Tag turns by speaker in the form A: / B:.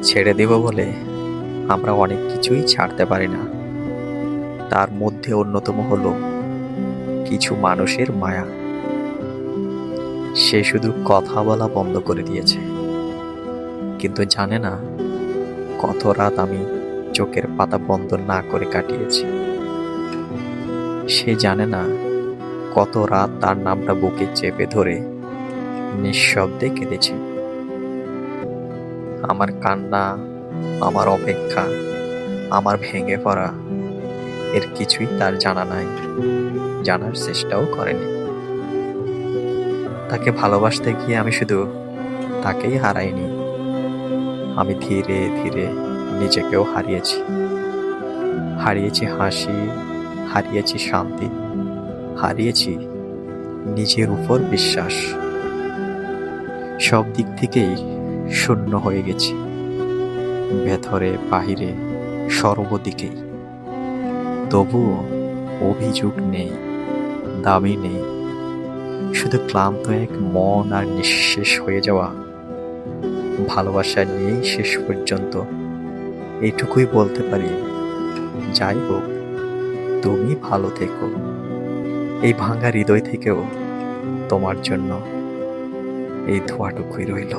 A: ছেড়ে দেব বলে আমরা অনেক কিছুই ছাড়তে পারি না। তার মধ্যে অন্যতম হলো কিছু মানুষের মায়া। সে শুধু কথা বলা বন্ধ করে দিয়েছে, কিন্তু জানে না কত রাত আমি চোখের পাতা বন্ধ না করে কাটিয়েছি। সে জানে না কত রাত তার নামটা বুকে চেপে ধরে নিঃশব্দে কেঁদেছি। আমার কান্না, আমার অপেক্ষা, আমার ভেঙে পড়া, এর কিছুই তার জানা নাই, জানার চেষ্টাও করেনি। তাকে ভালোবাসতে গিয়ে আমি শুধু তাকেই হারাইনি, আমি ধীরে ধীরে নিজেকেও হারিয়েছি। হারিয়েছি হাসি, হারিয়েছি শান্তি, হারিয়েছি নিজের উপর বিশ্বাস। সব দিক থেকেই শূন্য হয়ে গেছি, ভেতরে বাহিরে সর্বদিকেই। তবুও অভিযোগ নেই, দাবি নেই, শুধু ক্লান্ত এক মন আর নিঃশেষ হয়ে যাওয়া ভালোবাসা নিয়েই শেষ পর্যন্ত এইটুকুই বলতে পারি, যাই হোক তুমি ভালো থেকো। এই ভাঙা হৃদয় থেকেও তোমার জন্য এই ধোঁয়াটুকুই রইল।